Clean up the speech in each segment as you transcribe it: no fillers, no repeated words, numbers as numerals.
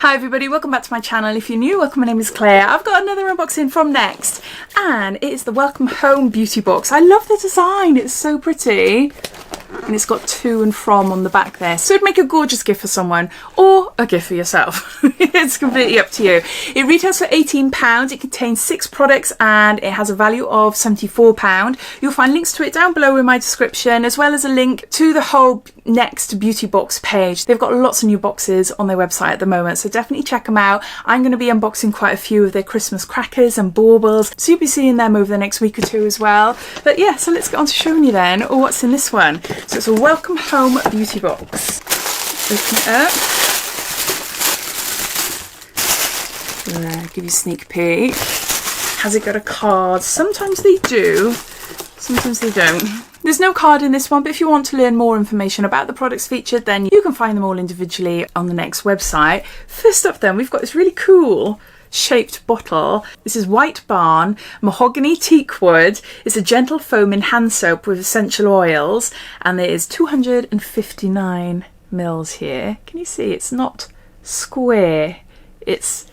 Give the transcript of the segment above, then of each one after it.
Hi everybody, welcome back to my channel. If you're new, welcome, my name is Claire. I've got another unboxing from Next and it is the Welcome Home beauty box. I love the design, it's so pretty. And it's got to and from on the back there. So it'd make a gorgeous gift for someone or a gift for yourself. It's completely up to you. It retails for £18. It contains 6 products and it has a value of £74. You'll find links to it down below in my description, as well as a link to the whole Next beauty box page. They've got lots of new boxes on their website at the moment, so definitely check them out. I'm going to be unboxing quite a few of their Christmas crackers and baubles, so you'll be seeing them over the next week or two as well. But yeah, so let's get on to showing you then what's in this one. So it's a Welcome Home beauty box. Open it up. Give you a sneak peek. Has it got a card? Sometimes they do, sometimes they don't. There's no card in this one, but if you want to learn more information about the products featured, then you can find them all individually on the Next website. First up then, we've got this really cool shaped bottle. This is White Barn Mahogany Teak Wood. It's a gentle foaming hand soap with essential oils, and there is 259 mils here. Can you see? It's not square. It's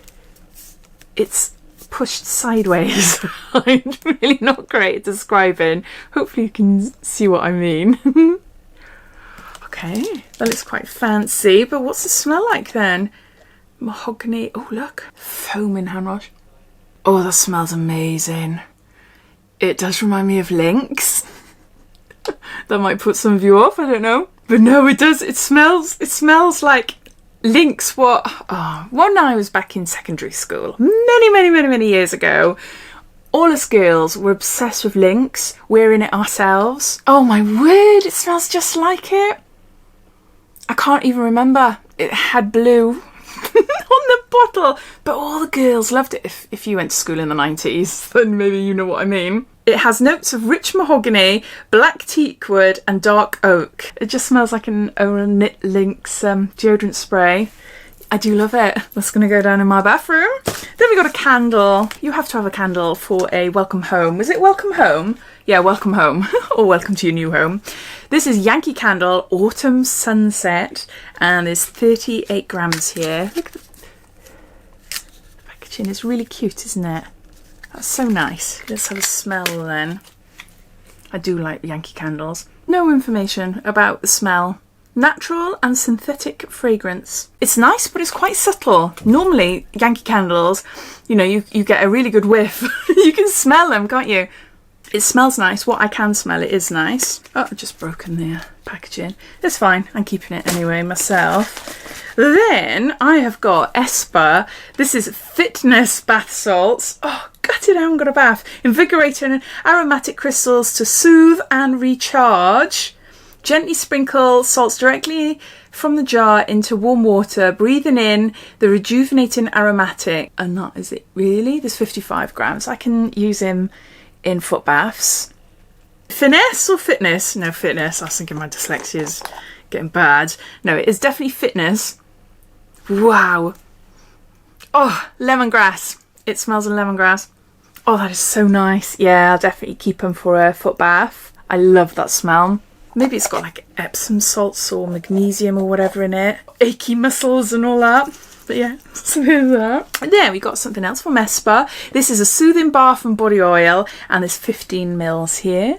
pushed sideways. I'm really not great at describing. Hopefully you can see what I mean. Okay, that looks quite fancy, but what's the smell like then? Mahogany. Oh look, foaming hand wash. Oh, that smells amazing. It does remind me of Lynx. That might put some of you off, I don't know, but no, it does. It smells like Lynx. When I was back in secondary school many years ago, all us girls were obsessed with Lynx, wearing it ourselves. Oh my word, it smells just like it. I can't even remember. It had blue on the bottle, but all the girls loved it. If you went to school in the 90s, then maybe you know what I mean. It has notes of rich mahogany, black teak wood and dark oak. It just smells like an Knit Lynx deodorant spray. I do love it. That's going to go down in my bathroom. Then we got a candle. You have to have a candle for a welcome home. Was it welcome home? Yeah, welcome home. Or welcome to your new home. This is Yankee Candle Autumn Sunset, and there's 38 grams here. Look at the packaging. It's really cute, isn't it? That's so nice. Let's have a smell then. I do like Yankee candles. No information about the smell. Natural and synthetic fragrance. It's nice, but it's quite subtle. Normally, Yankee candles, you know, you get a really good whiff. You can smell them, can't you? It smells nice. What I can smell, it is nice. Oh, I've just broken the packaging. It's fine. I'm keeping it anyway myself. Then I have got Esper. This is Fitness Bath Salts. Oh, gutted I haven't got a bath. Invigorating aromatic crystals to soothe and recharge. Gently sprinkle salts directly from the jar into warm water, breathing in the rejuvenating aromatic. And that is it, really? There's 55 grams. I can use him in foot baths. Finesse or fitness? No, fitness. I was thinking my dyslexia is getting bad. No, it is definitely fitness. Wow. Oh, lemongrass. It smells of lemongrass. Oh, that is so nice. Yeah, I'll definitely keep them for a foot bath. I love that smell. Maybe it's got like Epsom salts or magnesium or whatever in it. Achy muscles and all that. But yeah, so there's that. And then we got something else from Esper. This is a soothing bath and body oil, and there's 15 mils here.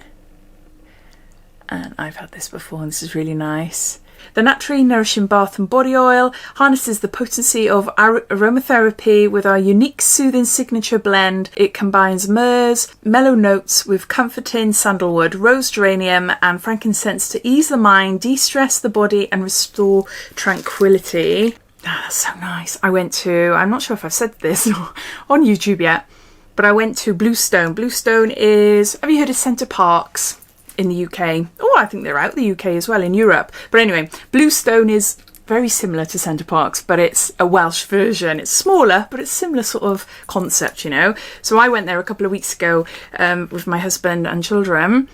And I've had this before and this is really nice. The naturally nourishing bath and body oil harnesses the potency of aromatherapy with our unique soothing signature blend. It combines myrrhs, mellow notes with comforting sandalwood, rose geranium and frankincense to ease the mind, de-stress the body and restore tranquility. Oh, that's so nice. I went to, I'm not sure if I've said this on YouTube yet, but I went to Bluestone. Bluestone is, have you heard of Center Parcs in the UK? Oh, I think they're out the UK as well, in Europe. But anyway, Bluestone is very similar to Center Parcs, but it's a Welsh version. It's smaller, but it's similar sort of concept, you know. So I went there a couple of weeks ago with my husband and children.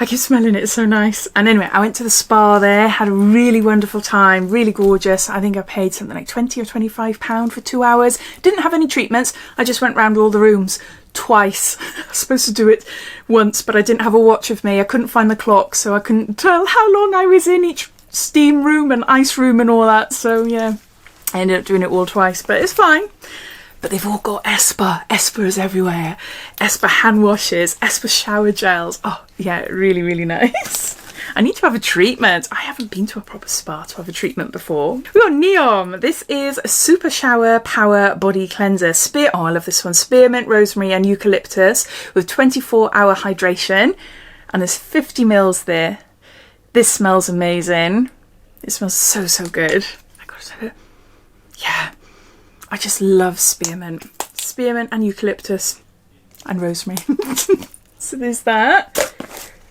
I keep smelling it, it's so nice. And anyway, I went to the spa there, had a really wonderful time, really gorgeous. I think I paid something like £20 or £25 for 2 hours. Didn't have any treatments. I just went round all the rooms twice. I was supposed to do it once, but I didn't have a watch with me. I couldn't find the clock, so I couldn't tell how long I was in each steam room and ice room and all that. So yeah, I ended up doing it all twice, but it's fine. But they've all got Esper. Esper is everywhere. Esper hand washes, Esper shower gels. Oh, yeah, really, really nice. I need to have a treatment. I haven't been to a proper spa to have a treatment before. We've got Neom. This is a Super Shower Power Body Cleanser. Oh, I love this one. Spearmint, rosemary and eucalyptus with 24-hour hydration. And there's 50 mils there. This smells amazing. It smells so, so good. I gotta say it. Yeah. I just love spearmint. Spearmint and eucalyptus and rosemary. So there's that.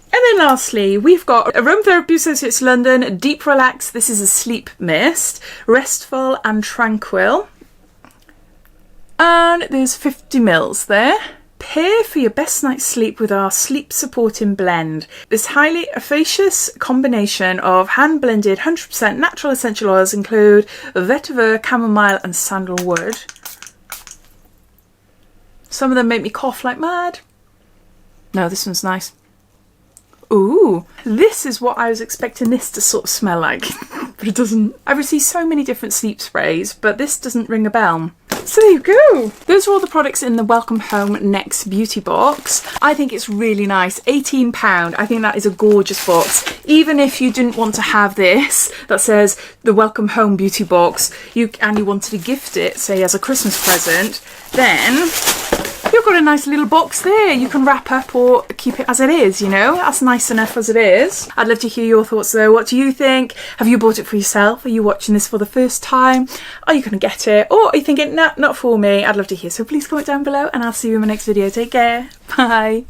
And then lastly, we've got Aromatherapy Associates London Deep Relax. This is a sleep mist. Restful and tranquil. And there's 50 mils there. Pair for your best night's sleep with our sleep supporting blend. This highly efficacious combination of hand blended 100% natural essential oils include vetiver, chamomile and sandalwood. Some of them make me cough like mad. No, this one's nice. Ooh, this is what I was expecting this to sort of smell like, but it doesn't. I've received so many different sleep sprays, but this doesn't ring a bell. So there you go. Those are all the products in the Welcome Home Next beauty box. I think it's really nice. £18. I think that is a gorgeous box. Even if you didn't want to have this that says the Welcome Home beauty box, and you wanted to gift it, say as a Christmas present, then you've got a nice little box there. You can wrap up or keep it as it is, you know. That's nice enough as it is. I'd love to hear your thoughts though. What do you think? Have you bought it for yourself? Are you watching this for the first time? Are you going to get it? Or are you thinking, nah, not for me? I'd love to hear. So please comment down below and I'll see you in my next video. Take care. Bye.